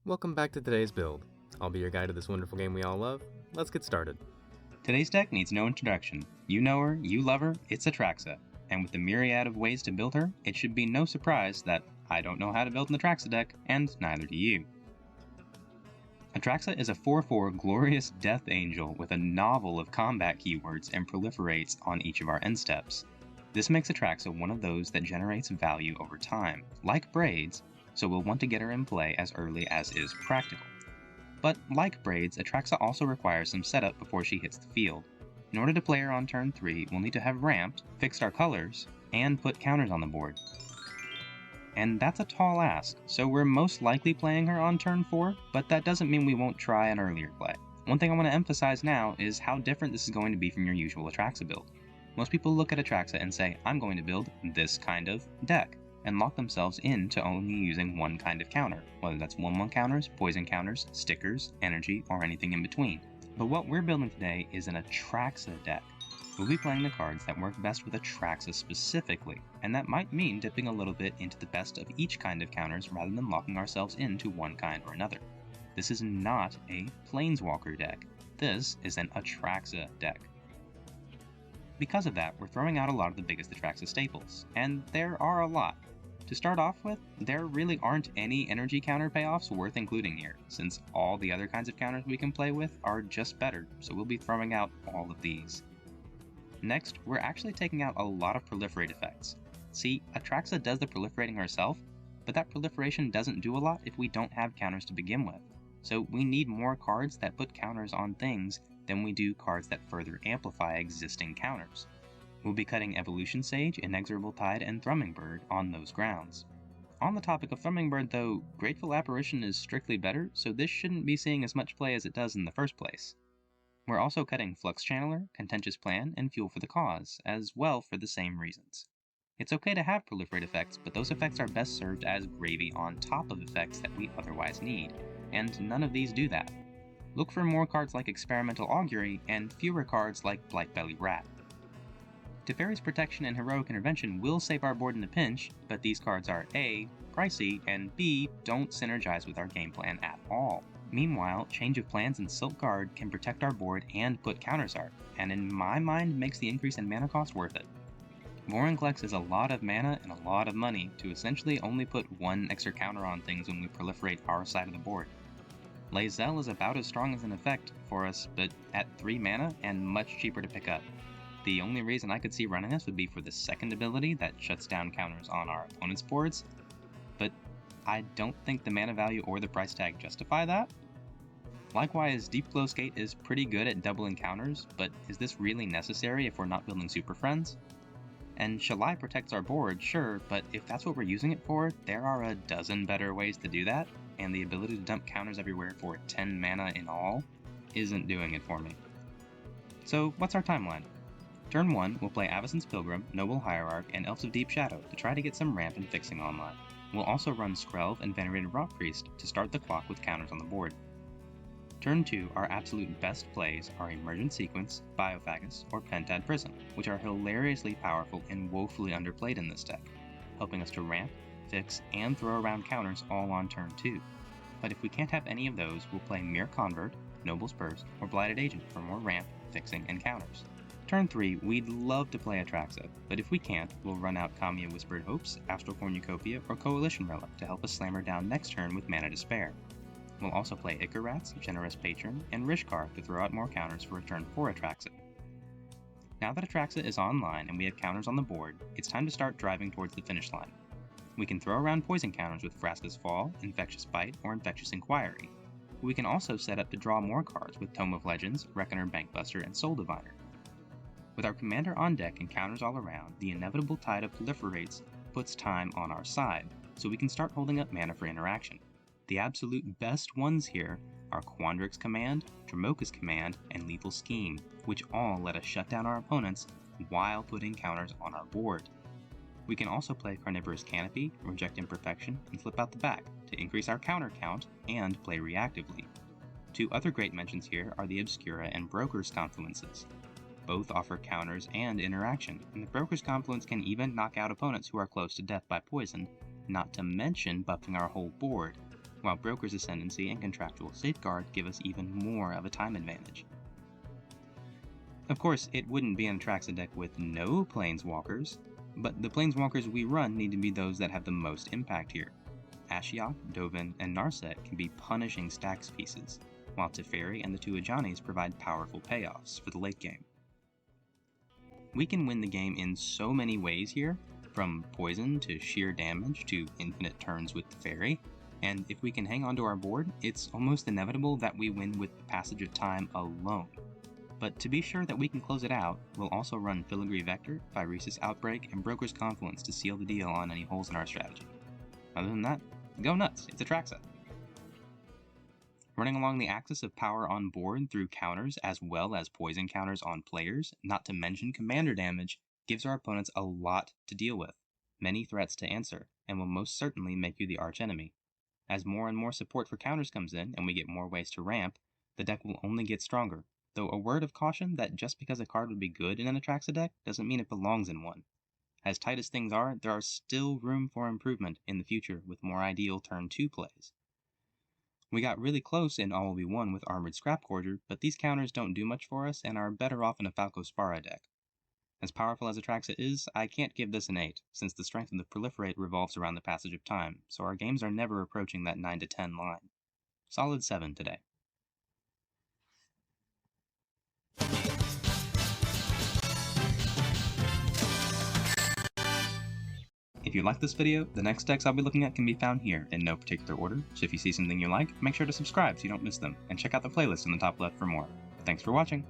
Welcome back to today's build. I'll be your guide to this wonderful game we all love. Let's get started. Today's deck needs no introduction. You know her, you love her, it's Atraxa. And with the myriad of ways to build her, it should be no surprise that I don't know how to build an Atraxa deck, and neither do you. Atraxa is a 4/4 glorious death angel with a novel of combat keywords and proliferates on each of our end steps. This makes Atraxa one of those that generates value over time, like Braids, so we'll want to get her in play as early as is practical. But like Braids, Atraxa also requires some setup before she hits the field. In order to play her on turn 3, we'll need to have ramped, fixed our colors, and put counters on the board. And that's a tall ask, so we're most likely playing her on turn 4, but that doesn't mean we won't try an earlier play. One thing I want to emphasize now is how different this is going to be from your usual Atraxa build. Most people look at Atraxa and say, I'm going to build this kind of deck, and lock themselves into only using one kind of counter, whether that's 1/1 counters, poison counters, stickers, energy, or anything in between. But what we're building today is an Atraxa deck. We'll be playing the cards that work best with Atraxa specifically, and that might mean dipping a little bit into the best of each kind of counters rather than locking ourselves into one kind or another. This is not a Planeswalker deck. This is an Atraxa deck. Because of that, we're throwing out a lot of the biggest Atraxa staples, and there are a lot. To start off with, there really aren't any energy counter payoffs worth including here, since all the other kinds of counters we can play with are just better, so we'll be throwing out all of these. Next, we're actually taking out a lot of proliferate effects. See, Atraxa does the proliferating herself, but that proliferation doesn't do a lot if we don't have counters to begin with, so we need more cards that put counters on things than we do cards that further amplify existing counters. We'll be cutting Evolution Sage, Inexorable Tide, and Thrumming Bird on those grounds. On the topic of Thrumming Bird though, Grateful Apparition is strictly better, so this shouldn't be seeing as much play as it does in the first place. We're also cutting Flux Channeler, Contentious Plan, and Fuel for the Cause, as well for the same reasons. It's okay to have proliferate effects, but those effects are best served as gravy on top of effects that we otherwise need, and none of these do that. Look for more cards like Experimental Augury, and fewer cards like Blightbelly Rat. Teferi's Protection and Heroic Intervention will save our board in a pinch, but these cards are A, pricey, and B, don't synergize with our game plan at all. Meanwhile, Change of Plans and Silk Guard can protect our board and put counters art, and in my mind makes the increase in mana cost worth it. Vorinclex is a lot of mana and a lot of money to essentially only put one extra counter on things when we proliferate our side of the board. Lae'zel is about as strong as an effect for us, but at 3 mana and much cheaper to pick up. The only reason I could see running this would be for the second ability that shuts down counters on our opponent's boards, but I don't think the mana value or the price tag justify that. Likewise, Deep Glow Skate is pretty good at doubling counters, but is this really necessary if we're not building Super Friends? And Shalai protects our board, sure, but if that's what we're using it for, there are a dozen better ways to do that, and the ability to dump counters everywhere for 10 mana in all isn't doing it for me. So what's our timeline? Turn 1, we'll play Avacyn's Pilgrim, Noble Hierarch, and Elves of Deep Shadow to try to get some ramp and fixing online. We'll also run Skrelv and Venerated Rot Priest to start the clock with counters on the board. Turn 2, our absolute best plays are Emergent Sequence, Biophagus, or Pentad Prism, which are hilariously powerful and woefully underplayed in this deck, helping us to ramp, fix, and throw around counters all on turn 2. But if we can't have any of those, we'll play Mere Convert, Noble's Burst, or Blighted Agent for more ramp, fixing, and counters. Turn 3, we'd love to play Atraxa, but if we can't, we'll run out Kamiya Whispered Hopes, Astral Cornucopia, or Coalition Relic to help us slam her down next turn with Mana Despair. We'll also play Icarats, Generous Patron, and Rishkar to throw out more counters for a turn 4 Atraxa. Now that Atraxa is online and we have counters on the board, it's time to start driving towards the finish line. We can throw around poison counters with Vraska's Fall, Infectious Bite, or Infectious Inquiry. We can also set up to draw more cards with Tome of Legends, Reckoner Bankbuster, and Soul Diviner. With our commander on deck and counters all around, the inevitable tide of proliferates puts time on our side, so we can start holding up mana for interaction. The absolute best ones here are Quandrix Command, Dromoka's Command, and Lethal Scheme, which all let us shut down our opponents while putting counters on our board. We can also play Carnivorous Canopy, Reject Imperfection, and Flip Out the Back to increase our counter count and play reactively. Two other great mentions here are the Obscura and Broker's Confluences. Both offer counters and interaction, and the Broker's Confluence can even knock out opponents who are close to death by poison, not to mention buffing our whole board. while Broker's Ascendancy and Contractual Safeguard give us even more of a time advantage. Of course, it wouldn't be an Atraxa deck with no Planeswalkers, but the Planeswalkers we run need to be those that have the most impact here. Ashiok, Dovin, and Narset can be punishing stacks pieces, while Teferi and the two Ajanis provide powerful payoffs for the late game. We can win the game in so many ways here, from poison to sheer damage to infinite turns with Teferi, and if we can hang onto our board, it's almost inevitable that we win with the passage of time alone. But to be sure that we can close it out, we'll also run Filigree Vector, Phyresis Outbreak, and Broker's Confluence to seal the deal on any holes in our strategy. Other than that, go nuts, it's Atraxa. Running along the axis of power on board through counters as well as poison counters on players, not to mention commander damage, gives our opponents a lot to deal with, many threats to answer, and will most certainly make you the archenemy. As more and more support for counters comes in and we get more ways to ramp, the deck will only get stronger, though a word of caution that just because a card would be good in an Atraxa deck doesn't mean it belongs in one. As tight as things are, there are still room for improvement in the future with more ideal turn 2 plays. We got really close in All Will Be One with Armored Scrapcorger, but these counters don't do much for us and are better off in a Falco Spara deck. As powerful as Atraxa is, I can't give this an 8, since the strength of the Proliferate revolves around the passage of time, so our games are never approaching that 9 to 10 line. Solid 7 today. If you like this video, the next decks I'll be looking at can be found here in no particular order, so if you see something you like, make sure to subscribe so you don't miss them, and check out the playlist in the top left for more. Thanks for watching!